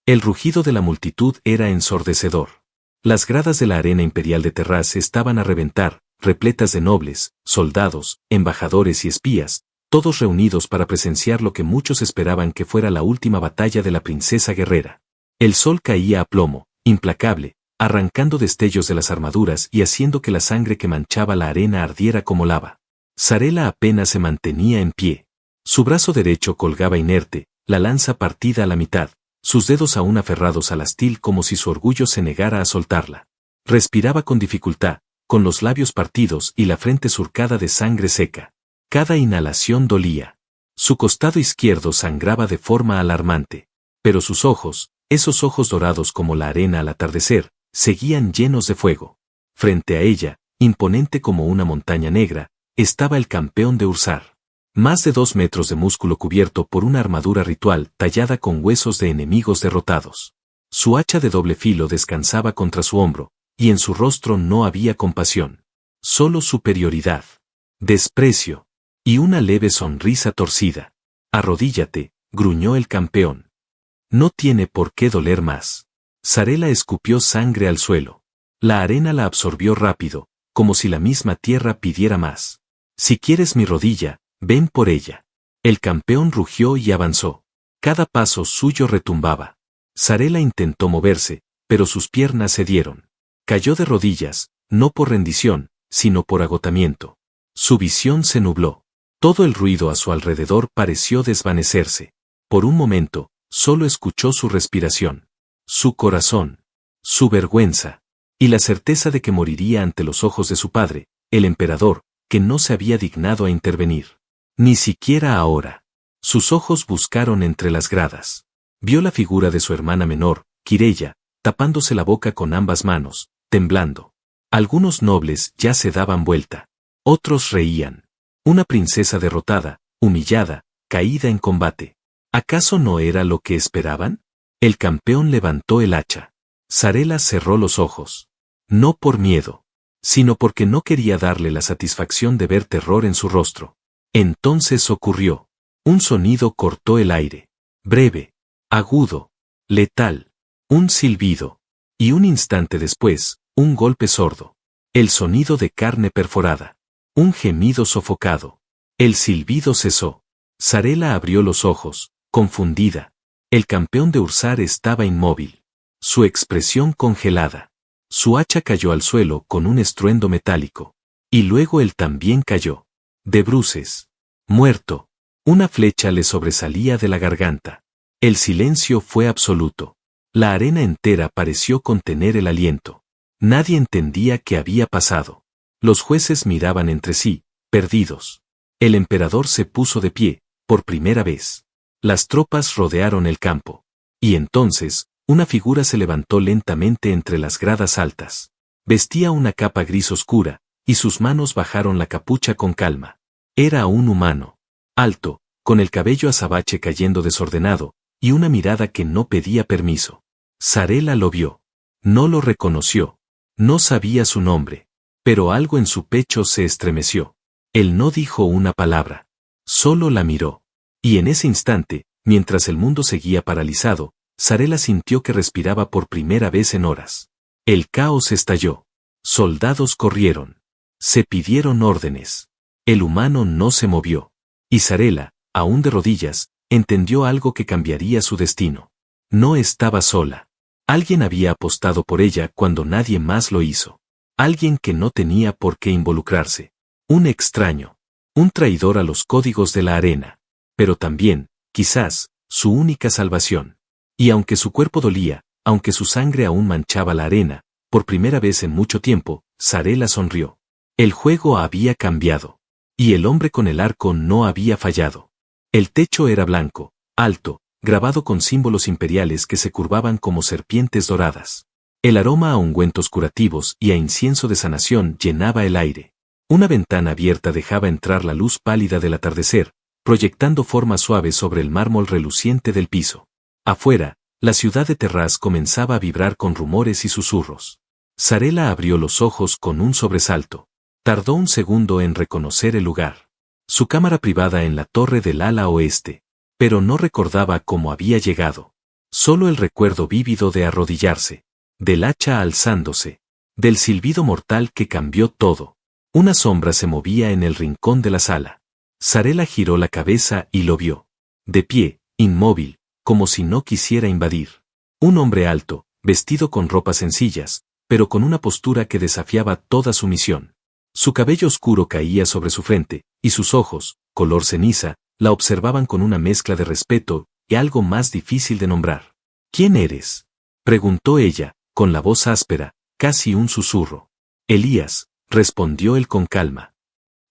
El rugido de la multitud era ensordecedor. Las gradas de la arena imperial de Terraz estaban a reventar, repletas de nobles, soldados, embajadores y espías, todos reunidos para presenciar lo que muchos esperaban que fuera la última batalla de la princesa guerrera. El sol caía a plomo, implacable, arrancando destellos de las armaduras y haciendo que la sangre que manchaba la arena ardiera como lava. Sarela apenas se mantenía en pie. Su brazo derecho colgaba inerte, la lanza partida a la mitad, sus dedos aún aferrados al astil como si su orgullo se negara a soltarla. Respiraba con dificultad, con los labios partidos y la frente surcada de sangre seca. Cada inhalación dolía. Su costado izquierdo sangraba de forma alarmante. Pero sus ojos, esos ojos dorados como la arena al atardecer, seguían llenos de fuego. Frente a ella, imponente como una montaña negra, estaba el campeón de Ursar. Más de 2 metros de músculo cubierto por una armadura ritual tallada con huesos de enemigos derrotados. Su hacha de doble filo descansaba contra su hombro, y en su rostro no había compasión. Solo superioridad, desprecio, y una leve sonrisa torcida. Arrodíllate, gruñó el campeón. No tiene por qué doler más. Sarela escupió sangre al suelo. La arena la absorbió rápido, como si la misma tierra pidiera más. Si quieres mi rodilla, ven por ella. El campeón rugió y avanzó. Cada paso suyo retumbaba. Sarela intentó moverse, pero sus piernas cedieron. Cayó de rodillas, no por rendición, sino por agotamiento. Su visión se nubló. Todo el ruido a su alrededor pareció desvanecerse. Por un momento, solo escuchó su respiración, su corazón, su vergüenza, y la certeza de que moriría ante los ojos de su padre, el emperador, que no se había dignado a intervenir. Ni siquiera ahora. Sus ojos buscaron entre las gradas. Vio la figura de su hermana menor, Quireya, tapándose la boca con ambas manos, temblando. Algunos nobles ya se daban vuelta. Otros reían. Una princesa derrotada, humillada, caída en combate. ¿Acaso no era lo que esperaban? El campeón levantó el hacha. Sarela cerró los ojos. No por miedo, sino porque no quería darle la satisfacción de ver terror en su rostro. Entonces ocurrió. Un sonido cortó el aire. Breve, agudo, letal. Un silbido. Y un instante después, un golpe sordo. El sonido de carne perforada. Un gemido sofocado. El silbido cesó. Sarela abrió los ojos, confundida. El campeón de Ursar estaba inmóvil. Su expresión congelada. Su hacha cayó al suelo con un estruendo metálico. Y luego él también cayó. De bruces. Muerto. Una flecha le sobresalía de la garganta. El silencio fue absoluto. La arena entera pareció contener el aliento. Nadie entendía qué había pasado. Los jueces miraban entre sí, perdidos. El emperador se puso de pie, por primera vez. Las tropas rodearon el campo. Y entonces, una figura se levantó lentamente entre las gradas altas. Vestía una capa gris oscura, y sus manos bajaron la capucha con calma. Era un humano. Alto, con el cabello azabache cayendo desordenado, y una mirada que no pedía permiso. Sarela lo vio. No lo reconoció. No sabía su nombre. Pero algo en su pecho se estremeció. Él no dijo una palabra. Solo la miró. Y en ese instante, mientras el mundo seguía paralizado, Sarela sintió que respiraba por primera vez en horas. El caos estalló. Soldados corrieron. Se pidieron órdenes. El humano no se movió. Y Sarela, aún de rodillas, entendió algo que cambiaría su destino. No estaba sola. Alguien había apostado por ella cuando nadie más lo hizo. Alguien que no tenía por qué involucrarse. Un extraño. Un traidor a los códigos de la arena. Pero también, quizás, su única salvación. Y aunque su cuerpo dolía, aunque su sangre aún manchaba la arena, por primera vez en mucho tiempo, Sarela sonrió. El juego había cambiado. Y el hombre con el arco no había fallado. El techo era blanco, alto, grabado con símbolos imperiales que se curvaban como serpientes doradas. El aroma a ungüentos curativos y a incienso de sanación llenaba el aire. Una ventana abierta dejaba entrar la luz pálida del atardecer, proyectando formas suaves sobre el mármol reluciente del piso. Afuera, la ciudad de Terraz comenzaba a vibrar con rumores y susurros. Sarela abrió los ojos con un sobresalto. Tardó un segundo en reconocer el lugar. Su cámara privada en la torre del ala oeste. Pero no recordaba cómo había llegado. Solo el recuerdo vívido de arrodillarse, del hacha alzándose, del silbido mortal que cambió todo. Una sombra se movía en el rincón de la sala. Sarela giró la cabeza y lo vio. De pie, inmóvil, como si no quisiera invadir. Un hombre alto, vestido con ropas sencillas, pero con una postura que desafiaba toda sumisión. Su cabello oscuro caía sobre su frente, y sus ojos, color ceniza, la observaban con una mezcla de respeto y algo más difícil de nombrar. ¿Quién eres?, preguntó ella, con la voz áspera, casi un susurro. Elías, respondió él con calma.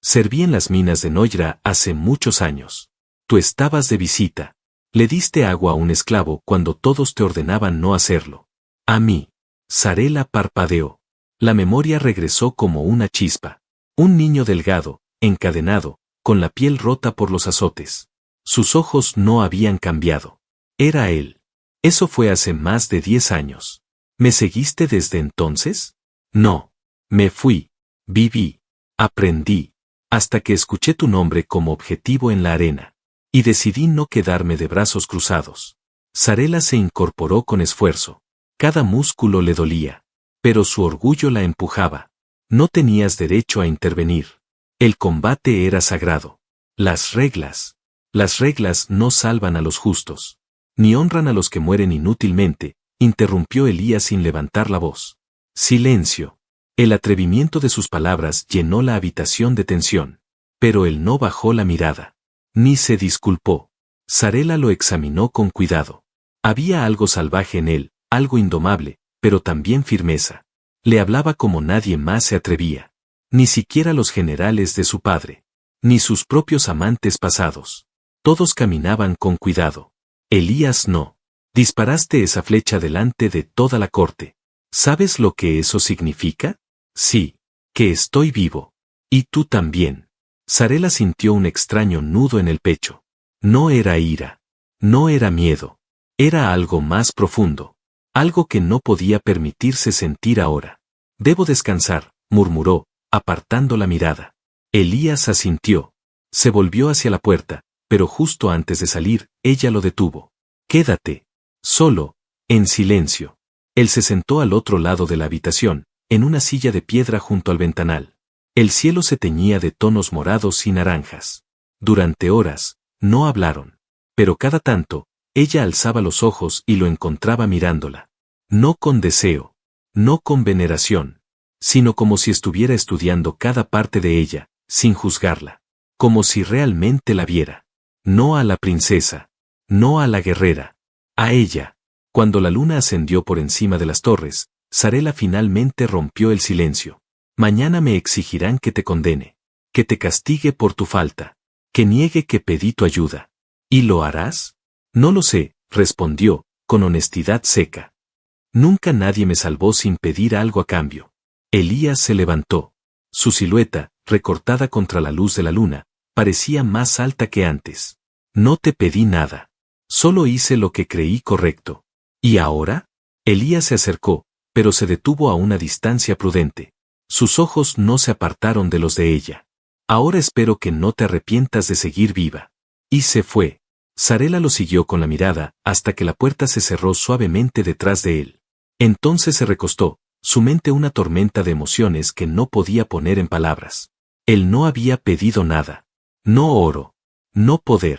Serví en las minas de Noira hace muchos años. Tú estabas de visita. Le diste agua a un esclavo cuando todos te ordenaban no hacerlo. A mí. Sarela parpadeó. La memoria regresó como una chispa. Un niño delgado, encadenado, con la piel rota por los azotes. Sus ojos no habían cambiado. Era él. Eso fue hace más de 10 años. ¿Me seguiste desde entonces? No. Me fui. Viví. Aprendí. Hasta que escuché tu nombre como objetivo en la arena. Y decidí no quedarme de brazos cruzados. Sarela se incorporó con esfuerzo. Cada músculo le dolía. Pero su orgullo la empujaba. No tenías derecho a intervenir. El combate era sagrado. Las reglas no salvan a los justos. Ni honran a los que mueren inútilmente, interrumpió Elías sin levantar la voz. Silencio. El atrevimiento de sus palabras llenó la habitación de tensión. Pero él no bajó la mirada. Ni se disculpó. Sarela lo examinó con cuidado. Había algo salvaje en él, algo indomable, pero también firmeza. Le hablaba como nadie más se atrevía. Ni siquiera los generales de su padre. Ni sus propios amantes pasados. Todos caminaban con cuidado. Elías no. Disparaste esa flecha delante de toda la corte. ¿Sabes lo que eso significa? Sí. Que estoy vivo. Y tú también. Sarela sintió un extraño nudo en el pecho. No era ira. No era miedo. Era algo más profundo. Algo que no podía permitirse sentir ahora. Debo descansar, murmuró, apartando la mirada. Elías asintió. Se volvió hacia la puerta, pero justo antes de salir, ella lo detuvo. Quédate. Solo, en silencio. Él se sentó al otro lado de la habitación, en una silla de piedra junto al ventanal. El cielo se teñía de tonos morados y naranjas. Durante horas, no hablaron. Pero cada tanto, ella alzaba los ojos y lo encontraba mirándola. No con deseo, no con veneración, sino como si estuviera estudiando cada parte de ella, sin juzgarla. Como si realmente la viera. No a la princesa, no a la guerrera, a ella. Cuando la luna ascendió por encima de las torres, Sarela finalmente rompió el silencio. Mañana me exigirán que te condene, que te castigue por tu falta, que niegue que pedí tu ayuda. ¿Y lo harás? No lo sé, respondió, con honestidad seca. Nunca nadie me salvó sin pedir algo a cambio. Elías se levantó. Su silueta, recortada contra la luz de la luna, parecía más alta que antes. No te pedí nada. Solo hice lo que creí correcto. ¿Y ahora? Elías se acercó, pero se detuvo a una distancia prudente. Sus ojos no se apartaron de los de ella. Ahora espero que no te arrepientas de seguir viva. Y se fue. Sarela lo siguió con la mirada, hasta que la puerta se cerró suavemente detrás de él. Entonces se recostó, su mente una tormenta de emociones que no podía poner en palabras. Él no había pedido nada. No oro. No poder.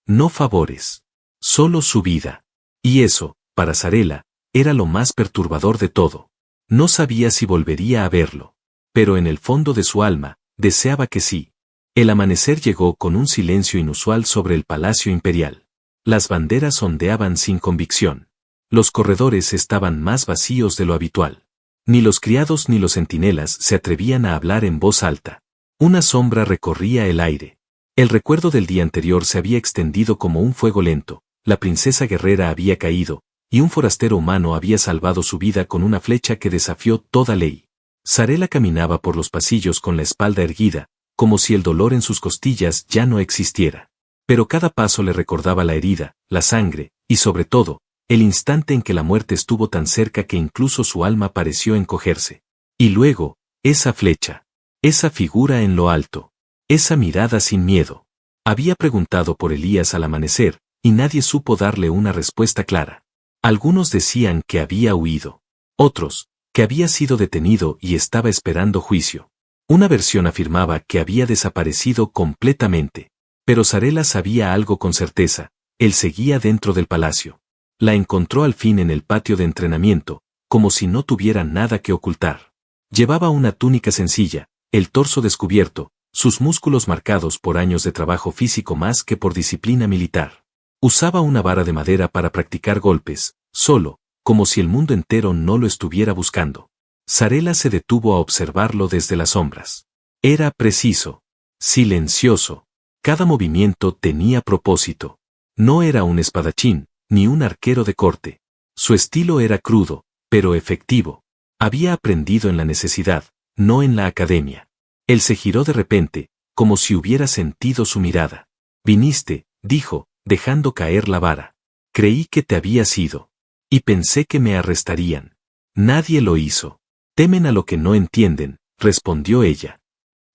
No favores. Solo su vida. Y eso, para Sarela, era lo más perturbador de todo. No sabía si volvería a verlo. Pero en el fondo de su alma, deseaba que sí. El amanecer llegó con un silencio inusual sobre el palacio imperial. Las banderas ondeaban sin convicción. Los corredores estaban más vacíos de lo habitual. Ni los criados ni los centinelas se atrevían a hablar en voz alta. Una sombra recorría el aire. El recuerdo del día anterior se había extendido como un fuego lento, la princesa guerrera había caído, y un forastero humano había salvado su vida con una flecha que desafió toda ley. Sarela caminaba por los pasillos con la espalda erguida, como si el dolor en sus costillas ya no existiera. Pero cada paso le recordaba la herida, la sangre, y sobre todo, el instante en que la muerte estuvo tan cerca que incluso su alma pareció encogerse. Y luego, esa flecha, esa figura en lo alto, esa mirada sin miedo. Había preguntado por Elías al amanecer, y nadie supo darle una respuesta clara. Algunos decían que había huido. Otros, que había sido detenido y estaba esperando juicio. Una versión afirmaba que había desaparecido completamente. Pero Sarela sabía algo con certeza, él seguía dentro del palacio. La encontró al fin en el patio de entrenamiento, como si no tuviera nada que ocultar. Llevaba una túnica sencilla, el torso descubierto, sus músculos marcados por años de trabajo físico más que por disciplina militar. Usaba una vara de madera para practicar golpes, solo, como si el mundo entero no lo estuviera buscando. Sarela se detuvo a observarlo desde las sombras. Era preciso, silencioso. Cada movimiento tenía propósito. No era un espadachín, ni un arquero de corte. Su estilo era crudo, pero efectivo. Había aprendido en la necesidad, no en la academia. Él se giró de repente, como si hubiera sentido su mirada. «Viniste», dijo, dejando caer la vara. «Creí que te habías ido. Y pensé que me arrestarían. Nadie lo hizo. Temen a lo que no entienden», respondió ella.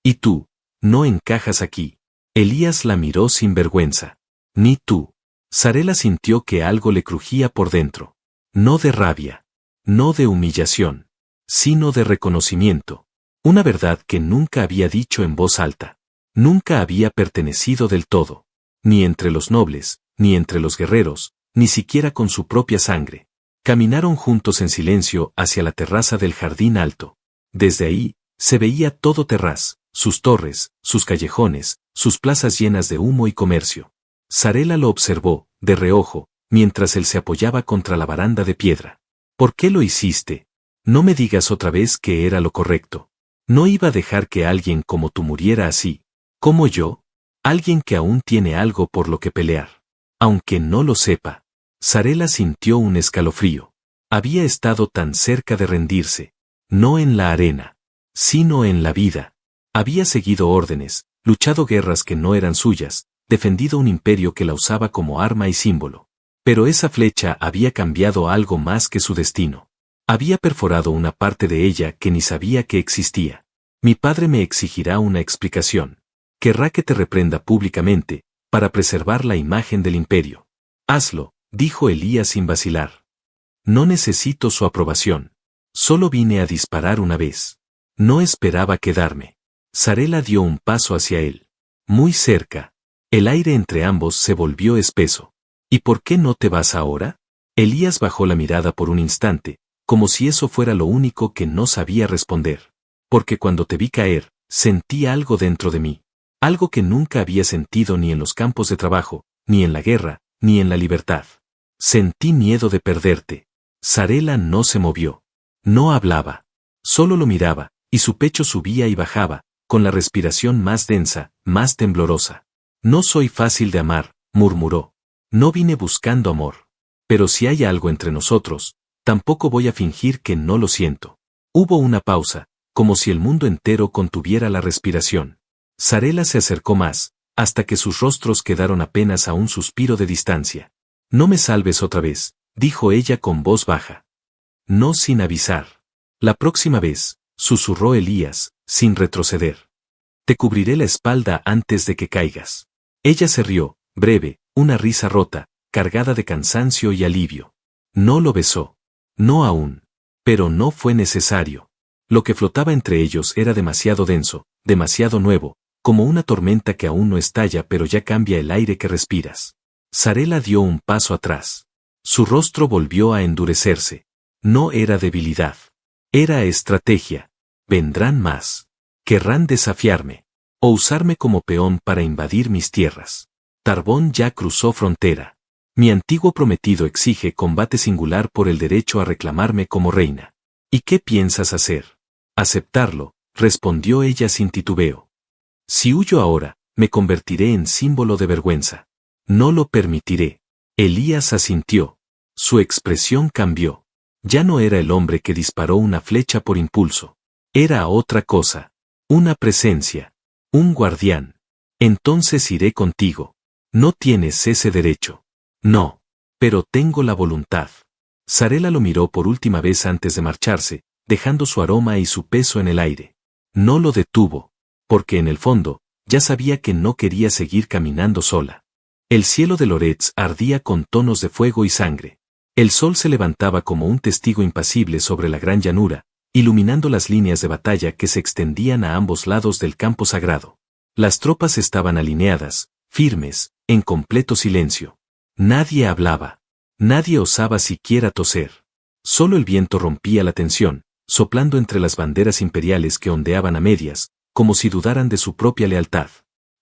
«Y tú, no encajas aquí». Elías la miró sin vergüenza. «Ni tú». Sarela sintió que algo le crujía por dentro. No de rabia. No de humillación. Sino de reconocimiento. Una verdad que nunca había dicho en voz alta. Nunca había pertenecido del todo. Ni entre los nobles, ni entre los guerreros, ni siquiera con su propia sangre. Caminaron juntos en silencio hacia la terraza del jardín alto. Desde ahí, se veía todo Terraz, sus torres, sus callejones, sus plazas llenas de humo y comercio. Sarela lo observó, de reojo, mientras él se apoyaba contra la baranda de piedra. «¿Por qué lo hiciste? No me digas otra vez que era lo correcto. No iba a dejar que alguien como tú muriera así. ¿Como yo? Alguien que aún tiene algo por lo que pelear. Aunque no lo sepa». Sarela sintió un escalofrío. Había estado tan cerca de rendirse. No en la arena, sino en la vida. Había seguido órdenes, luchado guerras que no eran suyas, defendido un imperio que la usaba como arma y símbolo. Pero esa flecha había cambiado algo más que su destino. Había perforado una parte de ella que ni sabía que existía. «Mi padre me exigirá una explicación. Querrá que te reprenda públicamente, para preservar la imagen del imperio». «Hazlo», dijo Elías sin vacilar. «No necesito su aprobación. Solo vine a disparar una vez. No esperaba quedarme». Sarela dio un paso hacia él. Muy cerca. El aire entre ambos se volvió espeso. «¿Y por qué no te vas ahora?» Elías bajó la mirada por un instante, como si eso fuera lo único que no sabía responder. «Porque cuando te vi caer, sentí algo dentro de mí. Algo que nunca había sentido ni en los campos de trabajo, ni en la guerra, ni en la libertad. Sentí miedo de perderte». Sarela no se movió. No hablaba. Solo lo miraba, y su pecho subía y bajaba, con la respiración más densa, más temblorosa. «No soy fácil de amar», murmuró. «No vine buscando amor. Pero si hay algo entre nosotros, tampoco voy a fingir que no lo siento». Hubo una pausa, como si el mundo entero contuviera la respiración. Sarela se acercó más, hasta que sus rostros quedaron apenas a un suspiro de distancia. «No me salves otra vez», dijo ella con voz baja. «No sin avisar. La próxima vez», susurró Elías, sin retroceder. «Te cubriré la espalda antes de que caigas». Ella se rió, breve, una risa rota, cargada de cansancio y alivio. No lo besó. No aún. Pero no fue necesario. Lo que flotaba entre ellos era demasiado denso, demasiado nuevo, como una tormenta que aún no estalla pero ya cambia el aire que respiras. Sarela dio un paso atrás. Su rostro volvió a endurecerse. No era debilidad. Era estrategia. Vendrán más. Querrán desafiarme. O usarme como peón para invadir mis tierras. Tarbón ya cruzó frontera. Mi antiguo prometido exige combate singular por el derecho a reclamarme como reina. ¿Y qué piensas hacer? Aceptarlo, respondió ella sin titubeo. Si huyo ahora, me convertiré en símbolo de vergüenza. No lo permitiré. Elías asintió. Su expresión cambió. Ya no era el hombre que disparó una flecha por impulso. Era otra cosa. Una presencia. Un guardián. Entonces iré contigo. No tienes ese derecho. No. Pero tengo la voluntad. Sarela lo miró por última vez antes de marcharse, dejando su aroma y su peso en el aire. No lo detuvo. Porque en el fondo, ya sabía que no quería seguir caminando sola. El cielo de Loretz ardía con tonos de fuego y sangre. El sol se levantaba como un testigo impasible sobre la gran llanura, iluminando las líneas de batalla que se extendían a ambos lados del campo sagrado. Las tropas estaban alineadas, firmes, en completo silencio. Nadie hablaba. Nadie osaba siquiera toser. Solo el viento rompía la tensión, soplando entre las banderas imperiales que ondeaban a medias, como si dudaran de su propia lealtad.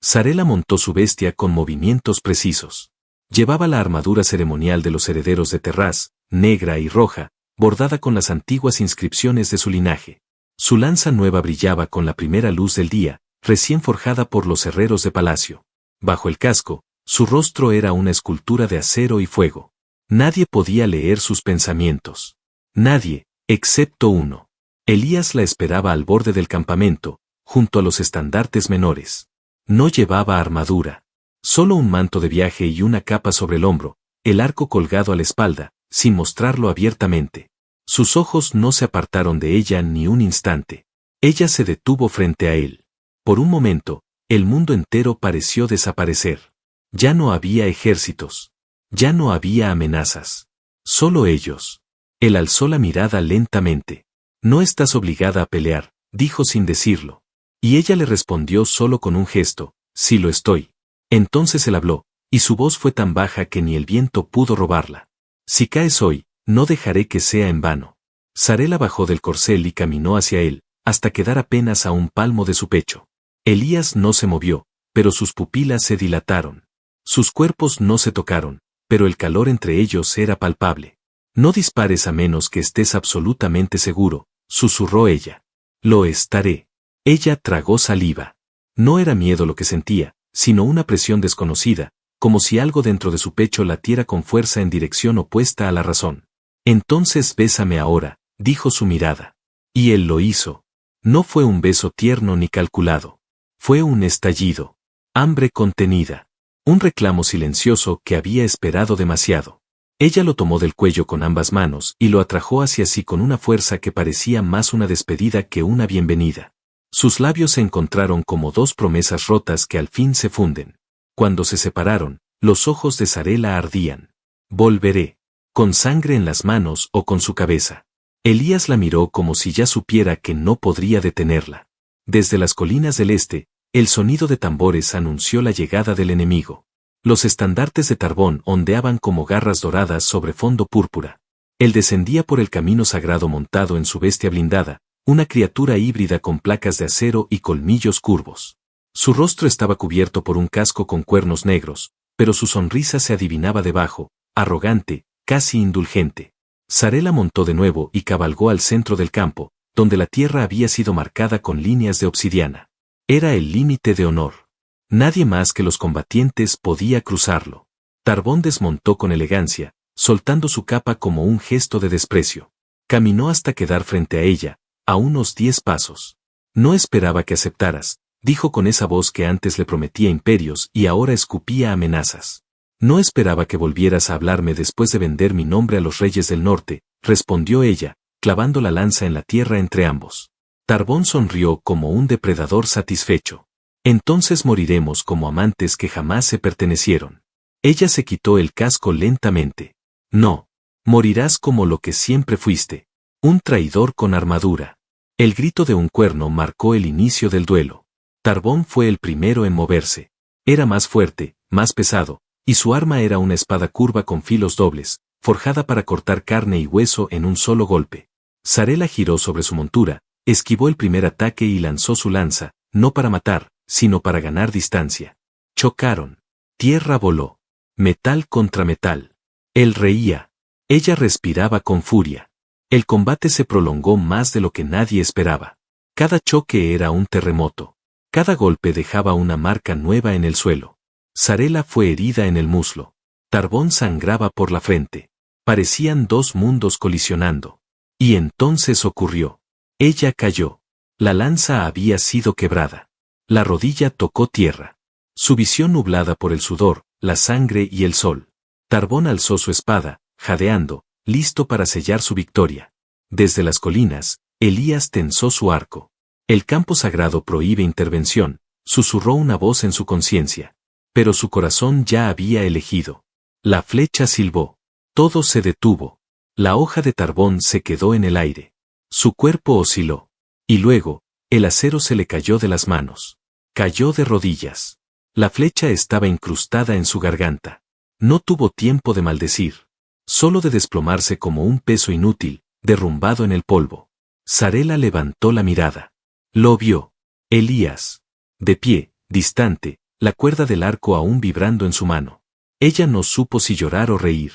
Sarela montó su bestia con movimientos precisos. Llevaba la armadura ceremonial de los herederos de Terraz, negra y roja, bordada con las antiguas inscripciones de su linaje. Su lanza nueva brillaba con la primera luz del día, recién forjada por los herreros de palacio. Bajo el casco, su rostro era una escultura de acero y fuego. Nadie podía leer sus pensamientos. Nadie, excepto uno. Elías la esperaba al borde del campamento, junto a los estandartes menores. No llevaba armadura. Solo un manto de viaje y una capa sobre el hombro, el arco colgado a la espalda, sin mostrarlo abiertamente. Sus ojos no se apartaron de ella ni un instante. Ella se detuvo frente a él. Por un momento, el mundo entero pareció desaparecer. Ya no había ejércitos. Ya no había amenazas. Solo ellos. Él alzó la mirada lentamente. No estás obligada a pelear, dijo sin decirlo. Y ella le respondió solo con un gesto, sí lo estoy. Entonces él habló, y su voz fue tan baja que ni el viento pudo robarla. Si caes hoy, no dejaré que sea en vano. Sarela bajó del corcel y caminó hacia él, hasta quedar apenas a un palmo de su pecho. Elías no se movió, pero sus pupilas se dilataron. Sus cuerpos no se tocaron, pero el calor entre ellos era palpable. No dispares a menos que estés absolutamente seguro, susurró ella. Lo estaré. Ella tragó saliva. No era miedo lo que sentía, sino una presión desconocida, como si algo dentro de su pecho latiera con fuerza en dirección opuesta a la razón. Entonces bésame ahora, dijo su mirada. Y él lo hizo. No fue un beso tierno ni calculado. Fue un estallido. Hambre contenida. Un reclamo silencioso que había esperado demasiado. Ella lo tomó del cuello con ambas manos y lo atrajo hacia sí con una fuerza que parecía más una despedida que una bienvenida. Sus labios se encontraron como dos promesas rotas que al fin se funden. Cuando se separaron, los ojos de Sarela ardían. Volveré. Con sangre en las manos o con su cabeza. Elías la miró como si ya supiera que no podría detenerla. Desde las colinas del este, el sonido de tambores anunció la llegada del enemigo. Los estandartes de Tarbón ondeaban como garras doradas sobre fondo púrpura. Él descendía por el camino sagrado montado en su bestia blindada, una criatura híbrida con placas de acero y colmillos curvos. Su rostro estaba cubierto por un casco con cuernos negros, pero su sonrisa se adivinaba debajo, arrogante, casi indulgente. Sarela montó de nuevo y cabalgó al centro del campo, donde la tierra había sido marcada con líneas de obsidiana. Era el límite de honor. Nadie más que los combatientes podía cruzarlo. Tarbón desmontó con elegancia, soltando su capa como un gesto de desprecio. Caminó hasta quedar frente a ella, a unos 10 pasos. No esperaba que aceptaras, dijo con esa voz que antes le prometía imperios y ahora escupía amenazas. No esperaba que volvieras a hablarme después de vender mi nombre a los reyes del norte, respondió ella, clavando la lanza en la tierra entre ambos. Tarbón sonrió como un depredador satisfecho. Entonces moriremos como amantes que jamás se pertenecieron. Ella se quitó el casco lentamente. No. Morirás como lo que siempre fuiste. Un traidor con armadura. El grito de un cuerno marcó el inicio del duelo. Tarbón fue el primero en moverse. Era más fuerte, más pesado, y su arma era una espada curva con filos dobles, forjada para cortar carne y hueso en un solo golpe. Sarela giró sobre su montura, esquivó el primer ataque y lanzó su lanza, no para matar, sino para ganar distancia. Chocaron. Tierra voló. Metal contra metal. Él reía. Ella respiraba con furia. El combate se prolongó más de lo que nadie esperaba. Cada choque era un terremoto. Cada golpe dejaba una marca nueva en el suelo. Sarela fue herida en el muslo. Tarbón sangraba por la frente. Parecían dos mundos colisionando. Y entonces ocurrió. Ella cayó. La lanza había sido quebrada. La rodilla tocó tierra. Su visión nublada por el sudor, la sangre y el sol. Tarbón alzó su espada, jadeando, listo para sellar su victoria. Desde las colinas, Elías tensó su arco. El campo sagrado prohíbe intervención, susurró una voz en su conciencia. Pero su corazón ya había elegido. La flecha silbó. Todo se detuvo. La hoja de Tarbón se quedó en el aire. Su cuerpo osciló. Y luego, el acero se le cayó de las manos. Cayó de rodillas. La flecha estaba incrustada en su garganta. No tuvo tiempo de maldecir. Solo de desplomarse como un peso inútil, derrumbado en el polvo. Sarela levantó la mirada. Lo vio. Elías. De pie, distante, la cuerda del arco aún vibrando en su mano. Ella no supo si llorar o reír.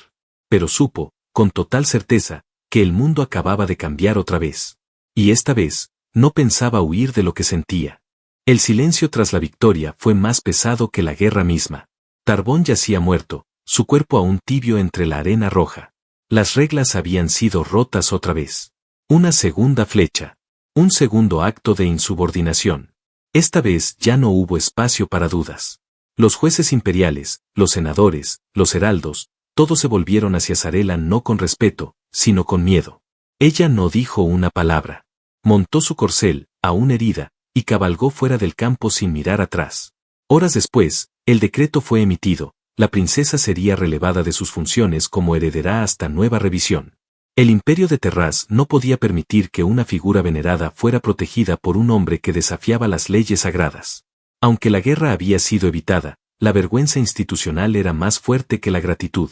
Pero supo, con total certeza, que el mundo acababa de cambiar otra vez. Y esta vez, no pensaba huir de lo que sentía. El silencio tras la victoria fue más pesado que la guerra misma. Tarbón yacía muerto, su cuerpo aún tibio entre la arena roja. Las reglas habían sido rotas otra vez. Una segunda flecha. Un segundo acto de insubordinación. Esta vez ya no hubo espacio para dudas. Los jueces imperiales, los senadores, los heraldos, todos se volvieron hacia Sarela no con respeto, sino con miedo. Ella no dijo una palabra. Montó su corcel, aún herida, y cabalgó fuera del campo sin mirar atrás. Horas después, el decreto fue emitido, la princesa sería relevada de sus funciones como heredera hasta nueva revisión. El imperio de Terraz no podía permitir que una figura venerada fuera protegida por un hombre que desafiaba las leyes sagradas. Aunque la guerra había sido evitada, la vergüenza institucional era más fuerte que la gratitud.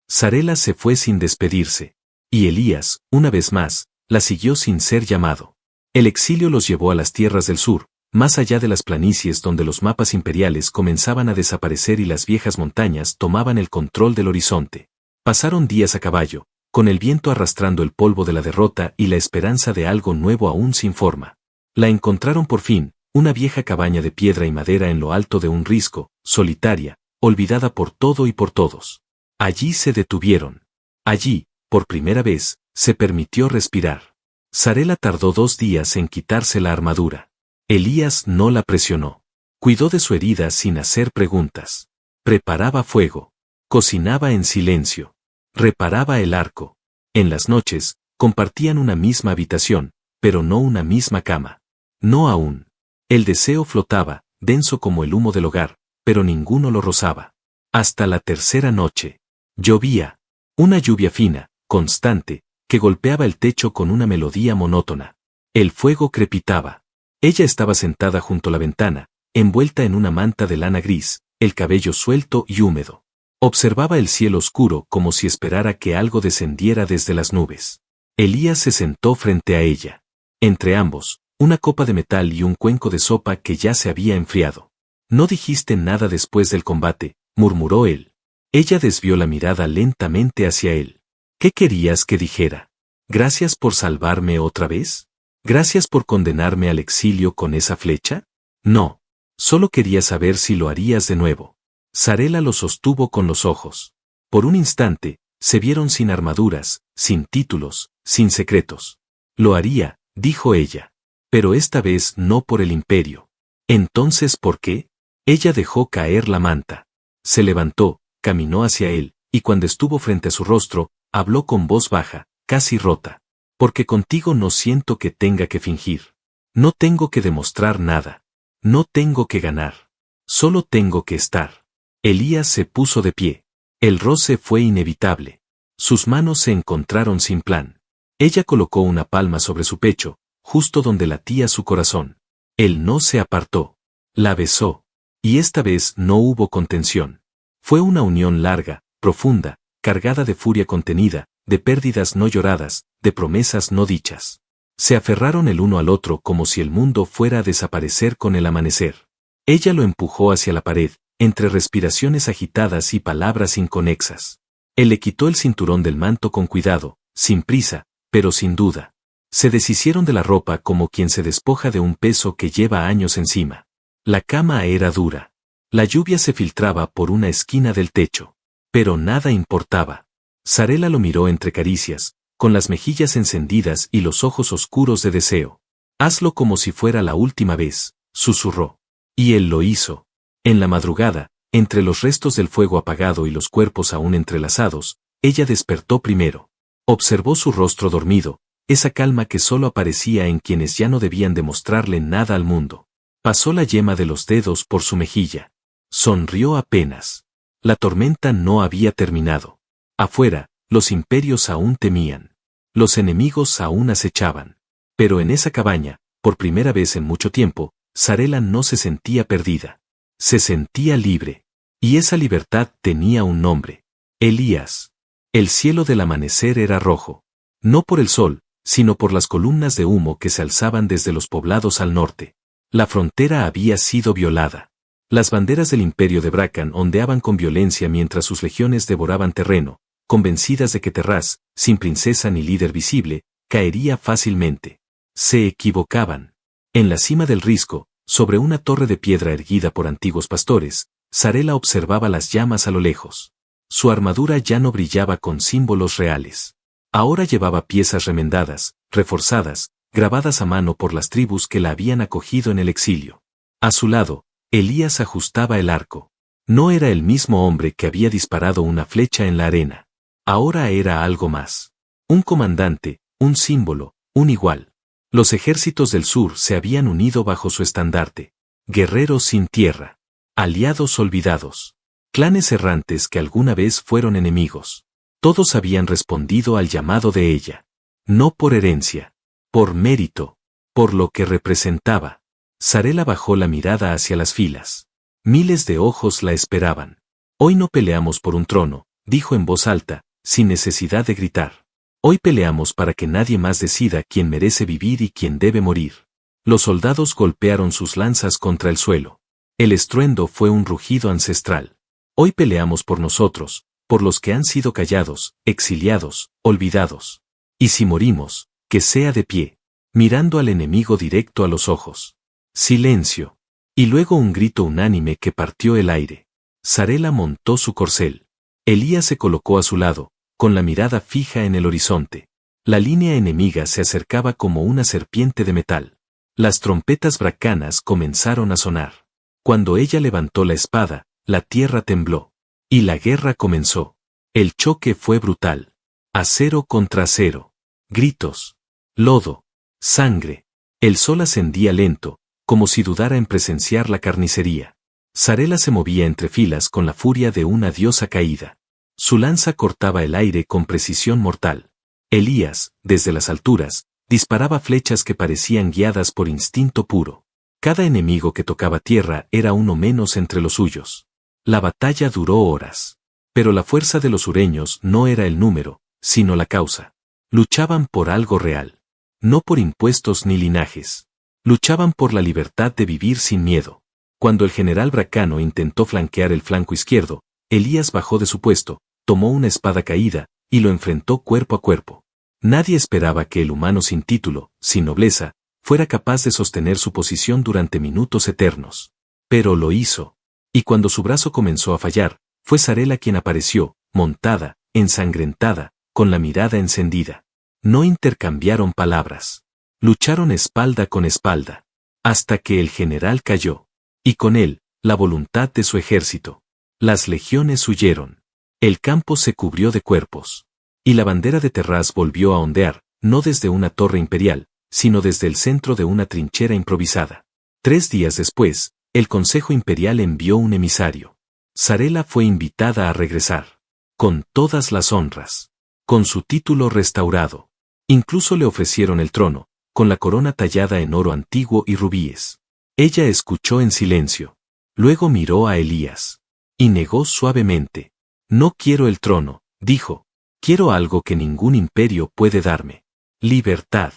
Sarela se fue sin despedirse. Y Elías, una vez más, la siguió sin ser llamado. El exilio los llevó a las tierras del sur, más allá de las planicies donde los mapas imperiales comenzaban a desaparecer y las viejas montañas tomaban el control del horizonte. Pasaron días a caballo, con el viento arrastrando el polvo de la derrota y la esperanza de algo nuevo aún sin forma. La encontraron por fin, una vieja cabaña de piedra y madera en lo alto de un risco, solitaria, olvidada por todo y por todos. Allí se detuvieron. Allí, por primera vez, se permitió respirar. Sarela tardó 2 días en quitarse la armadura. Elías no la presionó. Cuidó de su herida sin hacer preguntas. Preparaba fuego. Cocinaba en silencio. Reparaba el arco. En las noches, compartían una misma habitación, pero no una misma cama. No aún. El deseo flotaba, denso como el humo del hogar, pero ninguno lo rozaba. Hasta la tercera noche. Llovía. Una lluvia fina, constante, que golpeaba el techo con una melodía monótona. El fuego crepitaba. Ella estaba sentada junto a la ventana, envuelta en una manta de lana gris, el cabello suelto y húmedo. Observaba el cielo oscuro como si esperara que algo descendiera desde las nubes. Elías se sentó frente a ella. Entre ambos, una copa de metal y un cuenco de sopa que ya se había enfriado. «No dijiste nada después del combate», murmuró él. Ella desvió la mirada lentamente hacia él. «¿Qué querías que dijera? ¿Gracias por salvarme otra vez? ¿Gracias por condenarme al exilio con esa flecha? No. Solo quería saber si lo harías de nuevo». Sarela lo sostuvo con los ojos. Por un instante, se vieron sin armaduras, sin títulos, sin secretos. «Lo haría», dijo ella. «Pero esta vez no por el imperio». «¿Entonces por qué?» Ella dejó caer la manta. Se levantó, caminó hacia él, y cuando estuvo frente a su rostro, habló con voz baja, casi rota. «Porque contigo no siento que tenga que fingir. No tengo que demostrar nada. No tengo que ganar. Solo tengo que estar». Elías se puso de pie. El roce fue inevitable. Sus manos se encontraron sin plan. Ella colocó una palma sobre su pecho, justo donde latía su corazón. Él no se apartó. La besó. Y esta vez no hubo contención. Fue una unión larga, profunda, cargada de furia contenida, de pérdidas no lloradas, de promesas no dichas. Se aferraron el uno al otro como si el mundo fuera a desaparecer con el amanecer. Ella lo empujó hacia la pared, entre respiraciones agitadas y palabras inconexas. Él le quitó el cinturón del manto con cuidado, sin prisa, pero sin duda. Se deshicieron de la ropa como quien se despoja de un peso que lleva años encima. La cama era dura. La lluvia se filtraba por una esquina del techo. Pero nada importaba. Sarela lo miró entre caricias, con las mejillas encendidas y los ojos oscuros de deseo. «Hazlo como si fuera la última vez», susurró. Y él lo hizo. En la madrugada, entre los restos del fuego apagado y los cuerpos aún entrelazados, ella despertó primero. Observó su rostro dormido, esa calma que solo aparecía en quienes ya no debían demostrarle nada al mundo. Pasó la yema de los dedos por su mejilla. Sonrió apenas. La tormenta no había terminado. Afuera, Los imperios aún temían. Los enemigos aún acechaban. Pero en esa cabaña, por primera vez en mucho tiempo, Sarela no se sentía perdida. Se sentía libre. Y esa libertad tenía un nombre. Elías. El cielo del amanecer era rojo. No por el sol, sino por las columnas de humo que se alzaban desde los poblados al norte. La frontera había sido violada. Las banderas del imperio de Bracan ondeaban con violencia mientras sus legiones devoraban terreno, convencidas de que Terraz, sin princesa ni líder visible, caería fácilmente. Se equivocaban. En la cima del risco, sobre una torre de piedra erguida por antiguos pastores, Sarela observaba las llamas a lo lejos. Su armadura ya no brillaba con símbolos reales. Ahora llevaba piezas remendadas, reforzadas, grabadas a mano por las tribus que la habían acogido en el exilio. A su lado, Elías ajustaba el arco. No era el mismo hombre que había disparado una flecha en la arena. Ahora era algo más. Un comandante, un símbolo, un igual. Los ejércitos del sur se habían unido bajo su estandarte. Guerreros sin tierra. Aliados olvidados. Clanes errantes que alguna vez fueron enemigos. Todos habían respondido al llamado de ella. No por herencia. Por mérito. Por lo que representaba. Sarela bajó la mirada hacia las filas. Miles de ojos la esperaban. Hoy no peleamos por un trono, dijo en voz alta, sin necesidad de gritar. Hoy peleamos para que nadie más decida quién merece vivir y quién debe morir. Los soldados golpearon sus lanzas contra el suelo. El estruendo fue un rugido ancestral. Hoy peleamos por nosotros, por los que han sido callados, exiliados, olvidados. Y si morimos, que sea de pie, mirando al enemigo directo a los ojos. Silencio. Y luego un grito unánime que partió el aire. Sarela montó su corcel. Elías se colocó a su lado, con la mirada fija en el horizonte. La línea enemiga se acercaba como una serpiente de metal. Las trompetas bracanas comenzaron a sonar. Cuando ella levantó la espada, la tierra tembló. Y la guerra comenzó. El choque fue brutal. Acero contra acero. Gritos. Lodo. Sangre. El sol ascendía lento, como si dudara en presenciar la carnicería. Sarela se movía entre filas con la furia de una diosa caída. Su lanza cortaba el aire con precisión mortal. Elías, desde las alturas, disparaba flechas que parecían guiadas por instinto puro. Cada enemigo que tocaba tierra era uno menos entre los suyos. La batalla duró horas. Pero la fuerza de los sureños no era el número, sino la causa. Luchaban por algo real. No por impuestos ni linajes. Luchaban por la libertad de vivir sin miedo. Cuando el general Bracano intentó flanquear el flanco izquierdo, Elías bajó de su puesto, tomó una espada caída, y lo enfrentó cuerpo a cuerpo. Nadie esperaba que el humano sin título, sin nobleza, fuera capaz de sostener su posición durante minutos eternos. Pero lo hizo. Y cuando su brazo comenzó a fallar, fue Sarela quien apareció, montada, ensangrentada, con la mirada encendida. No intercambiaron palabras. Lucharon espalda con espalda. Hasta que el general cayó. Y con él, la voluntad de su ejército. Las legiones huyeron. El campo se cubrió de cuerpos. Y la bandera de Terraz volvió a ondear, no desde una torre imperial, sino desde el centro de una trinchera improvisada. 3 días después, el Consejo Imperial envió un emisario. Sarela fue invitada a regresar. Con todas las honras. Con su título restaurado. Incluso le ofrecieron el trono, con la corona tallada en oro antiguo y rubíes. Ella escuchó en silencio. Luego miró a Elías. Y negó suavemente. No quiero el trono, dijo. Quiero algo que ningún imperio puede darme. Libertad.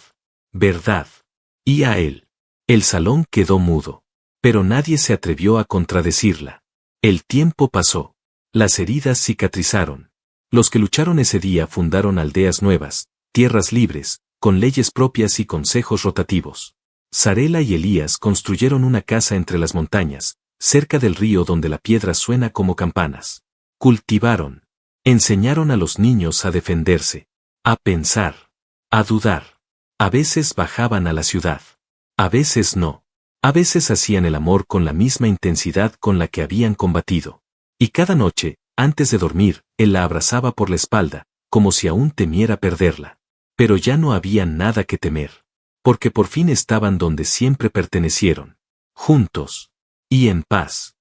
Verdad. Y a él. El salón quedó mudo. Pero nadie se atrevió a contradecirla. El tiempo pasó. Las heridas cicatrizaron. Los que lucharon ese día fundaron aldeas nuevas, tierras libres, con leyes propias y consejos rotativos. Sarela y Elías construyeron una casa entre las montañas, cerca del río donde la piedra suena como campanas. Cultivaron. Enseñaron a los niños a defenderse, a pensar, a dudar. A veces bajaban a la ciudad. A veces no. A veces hacían el amor con la misma intensidad con la que habían combatido. Y cada noche, antes de dormir, él la abrazaba por la espalda, como si aún temiera perderla. Pero ya no había nada que temer. Porque por fin estaban donde siempre pertenecieron. Juntos. Y en paz.